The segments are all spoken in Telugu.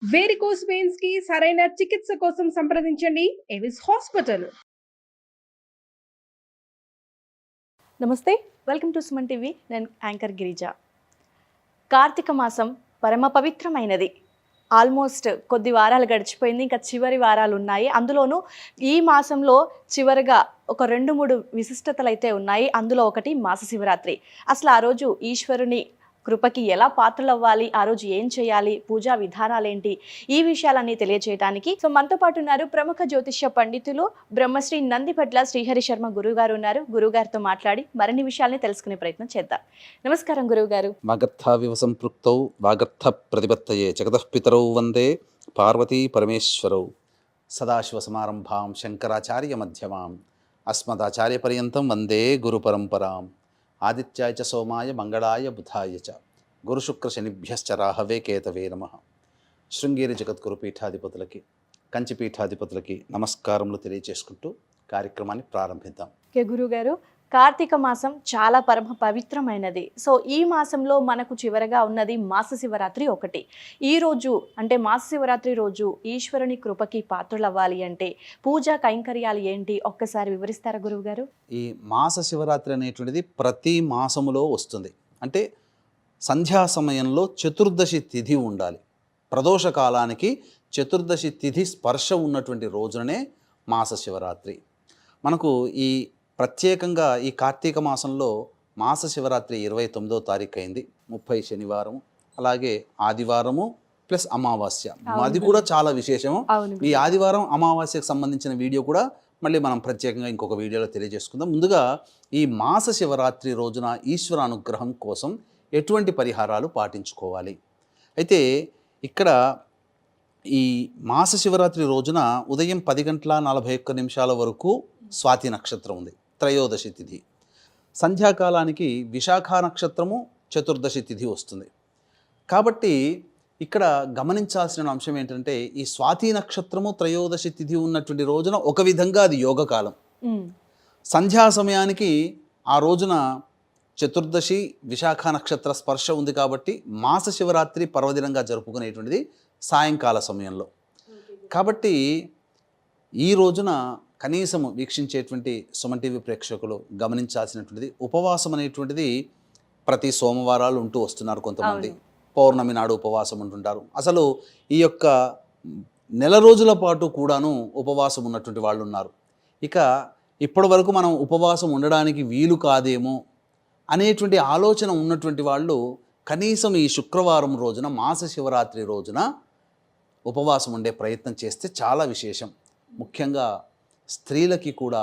వేరికోస్ వెయిన్స్ కి సరైన చికిత్స కోసం సంప్రదించండి ఎవిస్ హాస్పిటల్. నమస్తే, వెల్కమ్ టు సుమన్ టీవీ. నేను యాంకర్ గిరిజ. కార్తీక మాసం పరమ పవిత్రమైనది. ఆల్మోస్ట్ కొద్ది వారాలు గడిచిపోయింది, ఇంకా చివరి వారాలు ఉన్నాయి. అందులోనూ ఈ మాసంలో చివరిగా ఒక 2-3 విశిష్టతలు అయితే ఉన్నాయి. అందులో ఒకటి మాస శివరాత్రి. అసలు ఆ రోజు ఈశ్వరుని కృపకి ఎలా పాత్రలు అవ్వాలి, ఆ రోజు ఏం చేయాలి, పూజా విధానాలేంటి, ఈ విషయాలన్నీ తెలియజేయడానికి మనతో పాటు ఉన్నారు ప్రముఖ జ్యోతిష్య పండితులు బ్రహ్మశ్రీ నందిపట్ల శ్రీహరి శర్మ గురుగారు ఉన్నారు. గురుగారితో మాట్లాడి మరిన్ని విషయాల్ని తెలుసుకునే ప్రయత్నం చేద్దాం. నమస్కారం గురుగారు. వాగర్థావివ సంపృక్తౌ వాగర్థ ప్రతిపత్తయే జగతః పితరౌ వందే పార్వతీ పరమేశ్వరౌ. సదాశివ సమారంభాం శంకరాచార్య మధ్యమాం అస్మదాచార్య పర్యంతం వందే గురు పరంపరాం. ఆదిత్యాయ చ సోమాయ మంగళాయ బుధాయ చ గురుశుక్ర శనిభ్యశ్చ రాహవే కేతవే నమః. శృంగేరి జగద్గురు పీఠాధిపతులకి, కంచి పీఠాధిపతులకి నమస్కారములు తెలియజేసుకుంటూ కార్యక్రమాన్ని ప్రారంభిద్దాం. ఓకే గురుగారు, కార్తీక మాసం చాలా పరమ పవిత్రమైనది. సో ఈ మాసంలో మనకు చివరగా ఉన్నది మాస శివరాత్రి ఒకటి. ఈ రోజు అంటే మాస శివరాత్రి రోజు ఈశ్వరుని కృపకి పాత్రలవ్వాలి అంటే పూజా కైంకర్యాలు ఏంటి, ఒక్కసారి వివరిస్తారా గురువుగారు? ఈ మాస శివరాత్రి అనేటువంటిది ప్రతి మాసములో వస్తుంది. అంటే సంధ్యా సమయంలో చతుర్దశి తిథి ఉండాలి. ప్రదోష కాలానికి చతుర్దశి తిథి స్పర్శ ఉన్నటువంటి రోజునే మాస శివరాత్రి. మనకు ఈ ప్రత్యేకంగా ఈ కార్తీక మాసంలో మాస శివరాత్రి 29వ తారీఖు అయింది. 30 శనివారం, అలాగే ఆదివారము ప్లస్ అమావాస్య. అది కూడా చాలా విశేషము. ఈ ఆదివారం అమావాస్యకు సంబంధించిన వీడియో కూడా మళ్ళీ మనం ప్రత్యేకంగా ఇంకొక వీడియోలో తెలియజేసుకుందాం. ముందుగా ఈ మాస శివరాత్రి రోజున ఈశ్వర అనుగ్రహం కోసం ఎటువంటి పరిహారాలు పాటించుకోవాలి. అయితే ఇక్కడ ఈ మాస శివరాత్రి రోజున ఉదయం 10:41 వరకు స్వాతి నక్షత్రం ఉంది, త్రయోదశి తిథి. సంధ్యాకాలానికి విశాఖ నక్షత్రము చతుర్దశి తిథి వస్తుంది. కాబట్టి ఇక్కడ గమనించాల్సిన అంశం ఏంటంటే ఈ స్వాతి నక్షత్రము త్రయోదశి తిథి ఉన్నటువంటి రోజున ఒక విధంగా అది యోగకాలం. సంధ్యా సమయానికి ఆ రోజున చతుర్దశి విశాఖ నక్షత్ర స్పర్శ ఉంది. కాబట్టి మాస శివరాత్రి పర్వదినంగా జరుపుకునేటువంటిది సాయంకాల సమయంలో. కాబట్టి ఈ రోజున కనీసము వీక్షించేటువంటి సుమన్ టీవీ ప్రేక్షకులు గమనించాల్సినటువంటిది, ఉపవాసం అనేటువంటిది ప్రతి సోమవారాలు ఉంటూ వస్తున్నారు కొంతమంది. పౌర్ణమి నాడు ఉపవాసం ఉంటుంటారు. అసలు ఈ యొక్క నెల రోజుల పాటు కూడాను ఉపవాసం ఉన్నటువంటి వాళ్ళు ఉన్నారు. ఇక ఇప్పటి వరకు మనం ఉపవాసం ఉండడానికి వీలు కాదేమో అనేటువంటి ఆలోచన ఉన్నటువంటి వాళ్ళు కనీసం ఈ శుక్రవారం రోజున మాస శివరాత్రి రోజున ఉపవాసం ఉండే ప్రయత్నం చేస్తే చాలా విశేషం. ముఖ్యంగా స్త్రీలకి కూడా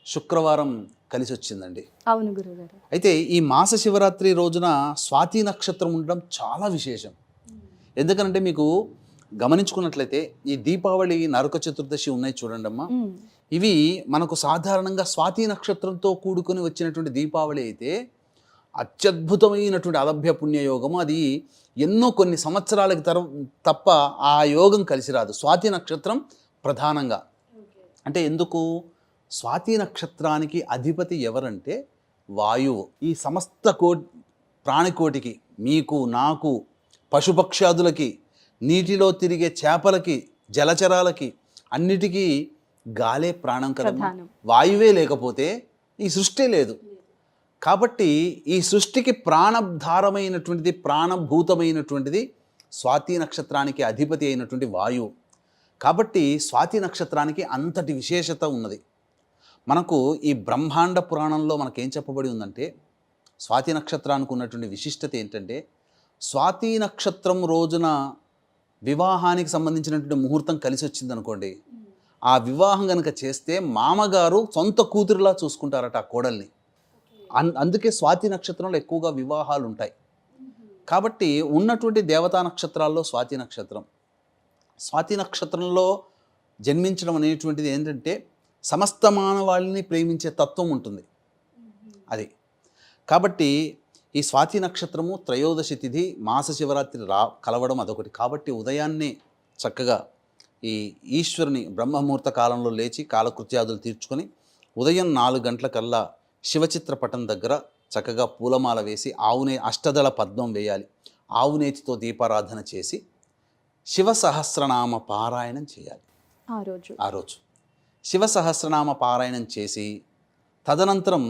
శుక్రవారం కలిసి వచ్చిందండి. అవును గురుగారు. అయితే ఈ మాస శివరాత్రి రోజున స్వాతి నక్షత్రం ఉండడం చాలా విశేషం. ఎందుకంటే మీకు గమనించుకున్నట్లయితే ఈ దీపావళి, నరక చతుర్దశి ఉన్నాయి చూడండి అమ్మా, ఇవి మనకు సాధారణంగా స్వాతి నక్షత్రంతో కూడుకొని వచ్చినటువంటి దీపావళి అయితే అత్యద్భుతమైనటువంటి అలభ్య పుణ్యయోగము. అది ఎన్నో కొన్ని సంవత్సరాలకి తప్ప ఆ యోగం కలిసి రాదు. స్వాతి నక్షత్రం ప్రధానంగా అంటే ఎందుకు? స్వాతి నక్షత్రానికి అధిపతి ఎవరంటే వాయువు. ఈ సమస్త ప్రాణికోటికి, మీకు, నాకు, పశుపక్షాదులకి, నీటిలో తిరిగే చేపలకి, జలచరాలకి అన్నిటికీ గాలే ప్రాణం కదా. వాయువే లేకపోతే ఈ సృష్టి లేదు. కాబట్టి ఈ సృష్టికి ప్రాణధారమైనటువంటిది, ప్రాణభూతమైనటువంటిది స్వాతి నక్షత్రానికి అధిపతి అయినటువంటి వాయువు. కాబట్టి స్వాతి నక్షత్రానికి అంతటి విశేషత ఉన్నది. మనకు ఈ బ్రహ్మాండ పురాణంలో మనకేం చెప్పబడి ఉందంటే స్వాతి నక్షత్రానికి ఉన్నటువంటి విశిష్టత ఏంటంటే, స్వాతి నక్షత్రం రోజున వివాహానికి సంబంధించినటువంటి ముహూర్తం కలిసి వచ్చింది అనుకోండి, ఆ వివాహం కనుక చేస్తే మామగారు సొంత కూతురులా చూసుకుంటారట ఆ కోడల్ని. అందుకే స్వాతి నక్షత్రంలో ఎక్కువగా వివాహాలు ఉంటాయి. కాబట్టి ఉన్నటువంటి దేవతా నక్షత్రాల్లో స్వాతి నక్షత్రం. స్వాతి నక్షత్రంలో జన్మించడం అనేటువంటిది ఏంటంటే సమస్త మానవాళిని ప్రేమించే తత్వం ఉంటుంది అది. కాబట్టి ఈ స్వాతి నక్షత్రము త్రయోదశి తిథి మాస శివరాత్రి కలవడం అదొకటి. కాబట్టి ఉదయాన్నే చక్కగా ఈ ఈశ్వరుని బ్రహ్మముహూర్త కాలంలో లేచి కాలకృత్యాదులు తీర్చుకొని ఉదయం 4 గంటలకల్లా శివచిత్రపటం దగ్గర చక్కగా పూలమాల వేసి అష్టదళ పద్మం వేయాలి. ఆవునేతితో దీపారాధన చేసి శివ సహస్రనామ పారాయణం చేయాలి ఆ రోజు శివ సహస్రనామ పారాయణం చేసి తదనంతరం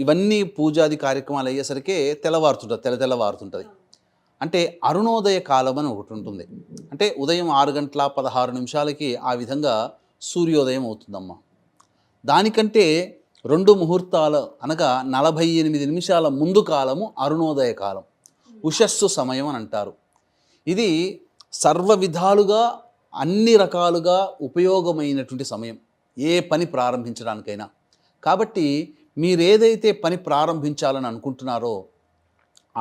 ఇవన్నీ పూజాది కార్యక్రమాలు అయ్యేసరికి తెల్లవారుతుంటుంది. అంటే అరుణోదయ కాలం అని ఒకటి ఉంటుంది. అంటే ఉదయం 6:16 ఆ విధంగా సూర్యోదయం అవుతుందమ్మా. దానికంటే 2 ముహూర్తాలు అనగా 48 నిమిషాల ముందు కాలము అరుణోదయ కాలం, ఉషస్సు సమయం అని అంటారు. ఇది సర్వ విధాలుగా అన్ని రకాలుగా ఉపయోగమైనటువంటి సమయం ఏ పని ప్రారంభించడానికైనా. కాబట్టి మీరేదైతే పని ప్రారంభించాలని అనుకుంటున్నారో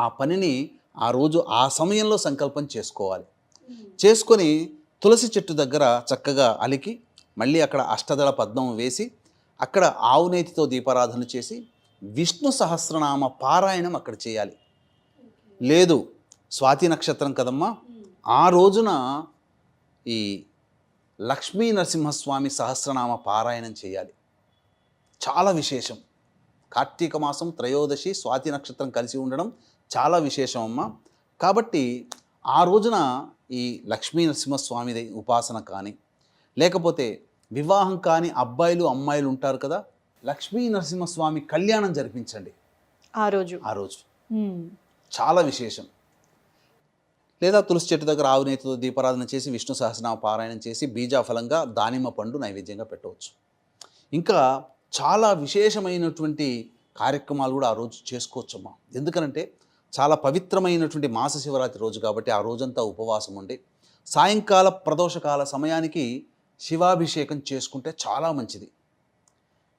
ఆ పనిని ఆ రోజు ఆ సమయంలో సంకల్పం చేసుకోవాలి. చేసుకొని తులసి చెట్టు దగ్గర చక్కగా అలికి మళ్ళీ అక్కడ అష్టదళ పద్మం వేసి అక్కడ ఆవు నేతితో దీపారాధన చేసి విష్ణు సహస్రనామ పారాయణం అక్కడ చేయాలి. లేదు స్వాతి నక్షత్రం కదమ్మా, ఆ రోజున ఈ లక్ష్మీ నరసింహస్వామి సహస్రనామ పారాయణం చేయాలి. చాలా విశేషం. కార్తీక మాసం త్రయోదశి స్వాతి నక్షత్రం కలిసి ఉండడం చాలా విశేషం అమ్మ. కాబట్టి ఆ రోజున ఈ లక్ష్మీ నరసింహస్వామి ఉపాసన కానీ, లేకపోతే వివాహం కాని అబ్బాయిలు అమ్మాయిలు ఉంటారు కదా, లక్ష్మీ నరసింహస్వామి కళ్యాణం జరిపించండి ఆ రోజు. చాలా విశేషం. లేదా తులసి చెట్టు దగ్గర ఆవు నేతితో దీపారాధన చేసి విష్ణు సహస్రనామ పారాయణం చేసి బీజాఫలంగా దానిమ్మ పండు నైవేద్యంగా పెట్టవచ్చు. ఇంకా చాలా విశేషమైనటువంటి కార్యక్రమాలు కూడా ఆ రోజు చేసుకోవచ్చమ్మా. ఎందుకనంటే చాలా పవిత్రమైనటువంటి మాస శివరాత్రి రోజు కాబట్టి ఆ రోజంతా ఉపవాసం ఉండి సాయంకాల ప్రదోషకాల సమయానికి శివాభిషేకం చేసుకుంటే చాలా మంచిది.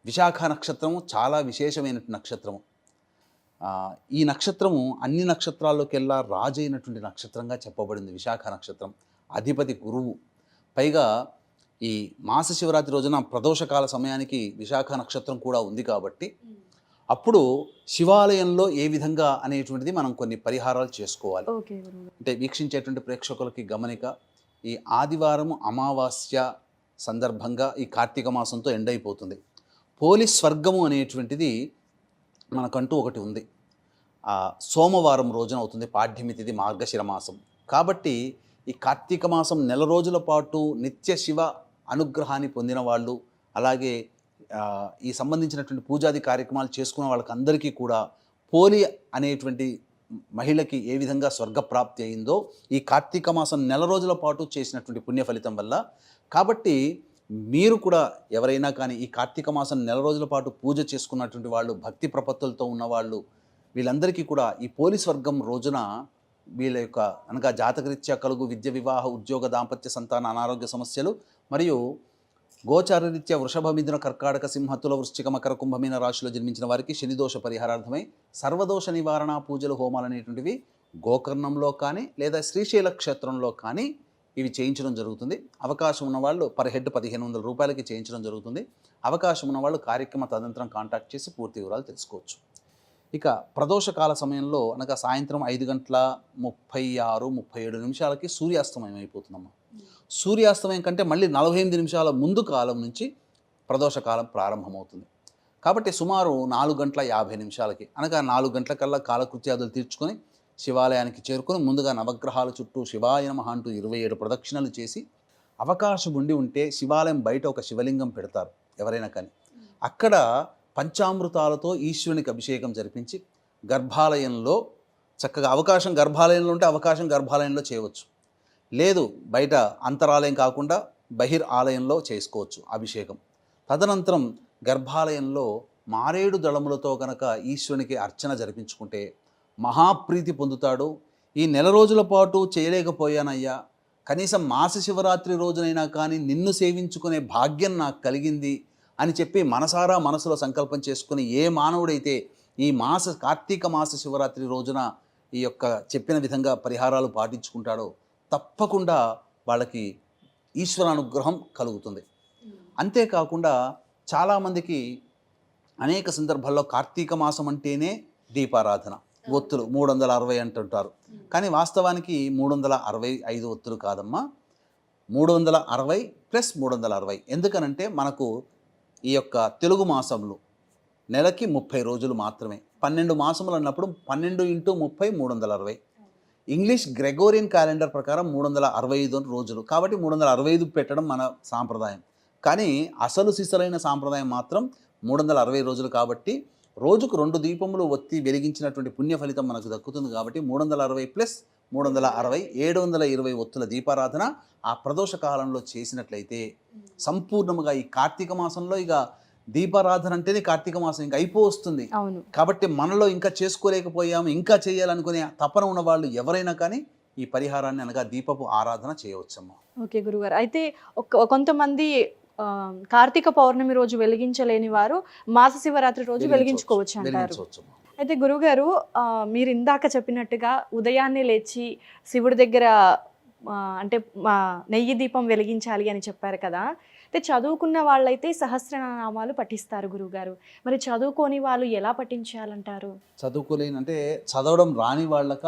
విశాఖ నక్షత్రము చాలా విశేషమైన నక్షత్రము. ఈ నక్షత్రము అన్ని నక్షత్రాల్లోకెల్లా రాజైనటువంటి నక్షత్రంగా చెప్పబడింది. విశాఖ నక్షత్రం అధిపతి గురువు. పైగా ఈ మాస శివరాత్రి రోజున ప్రదోషకాల సమయానికి విశాఖ నక్షత్రం కూడా ఉంది కాబట్టి అప్పుడు శివాలయంలో ఏ విధంగా అనేటువంటిది మనం కొన్ని పరిహారాలు చేసుకోవాలి. అంటే వీక్షించేటువంటి ప్రేక్షకులకి గమనిక, ఈ ఆదివారం అమావాస్య సందర్భంగా ఈ కార్తీక మాసంతో ఎండ్ అయిపోతుంది. పోలీస్ స్వర్గము అనేటువంటిది మనకంటూ ఒకటి ఉంది. సోమవారం రోజున అవుతుంది, పాడ్యమి తిథి, మార్గశిర మాసం. కాబట్టి ఈ కార్తీక మాసం నెల రోజుల పాటు నిత్య శివ అనుగ్రహాన్ని పొందిన వాళ్ళు, అలాగే ఈ సంబంధించినటువంటి పూజాది కార్యక్రమాలు చేసుకున్న వాళ్ళకి అందరికీ కూడా పోలి అనేటువంటి మహిళకి ఏ విధంగా స్వర్గప్రాప్తి అయిందో ఈ కార్తీక మాసం నెల రోజుల పాటు చేసినటువంటి పుణ్య ఫలితం వల్ల. కాబట్టి మీరు కూడా ఎవరైనా కానీ ఈ కార్తీక మాసం నెల రోజుల పాటు పూజ చేసుకున్నటువంటి వాళ్ళు, భక్తి ప్రపత్తులతో ఉన్నవాళ్ళు, వీళ్ళందరికీ కూడా ఈ పోలీస్ వర్గం రోజున వీళ్ళ యొక్క అనగా జాతకరీత్యా కలుగు విద్య, వివాహ, ఉద్యోగ, దాంపత్య, సంతాన, అనారోగ్య సమస్యలు మరియు గోచారరీత్యా వృషభ, మిథున, కర్కాటక, సింహ, తుల, వృశ్చిక, మకర, కుంభమీన రాశిలో జన్మించిన వారికి శనిదోష పరిహారార్థమై సర్వదోష నివారణ పూజలు, హోమాలు అనేటువంటివి గోకర్ణంలో కానీ లేదా శ్రీశైల క్షేత్రంలో కానీ ఇవి చేయించడం జరుగుతుంది. అవకాశం ఉన్నవాళ్ళు పర్ హెడ్ 1500 రూపాయలకి చేయించడం జరుగుతుంది. అవకాశం ఉన్నవాళ్ళు కార్యక్రమ తదనంతరం కాంటాక్ట్ చేసి పూర్తి వివరాలు తెలుసుకోవచ్చు. ఇక ప్రదోషకాల సమయంలో అనగా సాయంత్రం 5:36-37 సూర్యాస్తమయం అయిపోతుందమ్మా. సూర్యాస్తమయం కంటే మళ్ళీ 48 నిమిషాల ముందు కాలం నుంచి ప్రదోషకాలం ప్రారంభమవుతుంది. కాబట్టి సుమారు 4:50 అనగా 4 గంటలకల్లా కాలకృత్యాదులు తీర్చుకొని శివాలయానికి చేరుకొని ముందుగా నవగ్రహాల చుట్టూ శివాయ నమః అంటూ 27 ప్రదక్షిణలు చేసి, అవకాశం ఉండి ఉంటే శివాలయం బయట ఒక శివలింగం పెడతారు ఎవరైనా కానీ, అక్కడ పంచామృతాలతో ఈశ్వరునికి అభిషేకం జరిపించి గర్భాలయంలో చక్కగా అవకాశం గర్భాలయంలో ఉంటే అవకాశం గర్భాలయంలో చేయవచ్చు. లేదు బయట అంతరాలయం కాకుండా బహిర్ ఆలయంలో చేసుకోవచ్చు అభిషేకం. తదనంతరం గర్భాలయంలో మారేడు దళములతో కనుక ఈశ్వరునికి అర్చన జరిపించుకుంటే మహాప్రీతి పొందుతాడు. ఈ నెల రోజుల పాటు చేయలేకపోయానయ్యా, కనీసం మాస శివరాత్రి రోజునైనా కానీ నిన్ను సేవించుకునే భాగ్యం నాకు కలిగింది అని చెప్పి మనసారా మనసులో సంకల్పం చేసుకుని ఏ మానవుడైతే ఈ కార్తీక మాస శివరాత్రి రోజున ఈ యొక్క చెప్పిన విధంగా పరిహారాలు పాటించుకుంటాడో తప్పకుండా వాళ్ళకి ఈశ్వర అనుగ్రహం కలుగుతుంది. అంతేకాకుండా చాలామందికి అనేక సందర్భాల్లో కార్తీక మాసం అంటేనే దీపారాధన, ఒత్తులు 360 అంటుంటారు. కానీ వాస్తవానికి 365 ఒత్తులు కాదమ్మా, 360 + 360. ఎందుకనంటే మనకు ఈ యొక్క తెలుగు మాసంలో నెలకి 30 రోజులు మాత్రమే. 12 మాసములు అన్నప్పుడు 12 × 30 360. ఇంగ్లీష్ గ్రెగోరియన్ క్యాలెండర్ ప్రకారం 365 రోజులు, కాబట్టి 365 పెట్టడం మన సాంప్రదాయం. కానీ అసలు సిసలైన సాంప్రదాయం మాత్రం 360 రోజులు. కాబట్టి రోజుకు 2 దీపములు ఒత్తి వెలిగించినటువంటి పుణ్య ఫలితం మనకు దక్కుతుంది. కాబట్టి 360 ప్లస్ 360 720 ఒత్తుల దీపారాధన ఆ ప్రదోష కాలంలో చేసినట్లయితే సంపూర్ణముగా ఈ కార్తీక మాసంలో ఇక దీపారాధన అంటేనే కార్తీక మాసం ఇంకా అయిపోతుంది. అవును. కాబట్టి మనలో ఇంకా చేసుకోలేకపోయాము, ఇంకా చేయాలనుకునే తపన ఉన్న వాళ్ళు ఎవరైనా కానీ ఈ పరిహారాన్ని అనగా దీపపు ఆరాధన చేయవచ్చమ్మా. ఓకే గురుగారు. అయితే కొంతమంది కార్తీక పౌర్ణమి రోజు వెలిగించలేని వారు మాస శివరాత్రి రోజు వెలిగించుకోవచ్చు అంటారు. వెలిగించవచ్చమ్మా. అయితే గురుగారు మీరు ఇందాక చెప్పినట్టుగా ఉదయాన్నే లేచి శివుడి దగ్గర అంటే నెయ్యి దీపం వెలిగించాలి అని చెప్పారు కదా. అయితే చదువుకున్న వాళ్ళైతే సహస్రనామాలు పఠిస్తారు గురుగారు. మరి చదువుకోని వాళ్ళు ఎలా పఠించాలంటారు? చదువుకోలేని అంటే చదవడం రాని వాళ్ళక,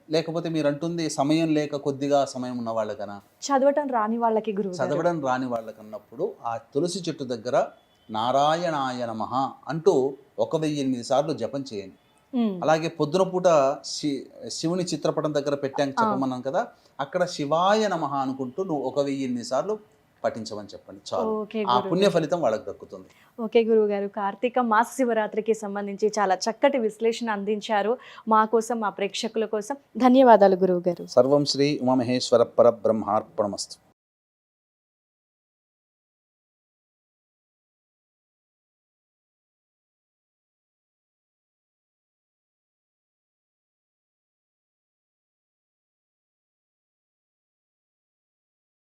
లేకపోతే మీరు అంటుంది సమయం లేక కొద్దిగా సమయం ఉన్న వాళ్ళకనా? చదవటం రాని వాళ్ళకి గురువు. చదవడం రాని వాళ్ళకన్నప్పుడు ఆ తులసి చెట్టు దగ్గర నారాయణాయ నమః అంటూ 1008 సార్లు జపం చేయండి. అలాగే పొద్దున పూట శివుని చిత్రపటం దగ్గర పెట్టాక చెప్పమన్నాం కదా, అక్కడ శివాయ నమః అనుకుంటూ నువ్వు 1008 సార్లు పఠించమని చెప్పండి చాలు. ఆ పుణ్య ఫలితం వాళ్ళకి దక్కుతుంది. ఓకే గురువు గారు, కార్తీక మాస శివరాత్రికి సంబంధించి చాలా చక్కటి విశ్లేషణ అందించారు మా కోసం, మా ప్రేక్షకుల కోసం. ధన్యవాదాలు గురువు గారు. సర్వం శ్రీ ఉమామహేశ్వర పరబ్రహ్మార్పణమస్తు.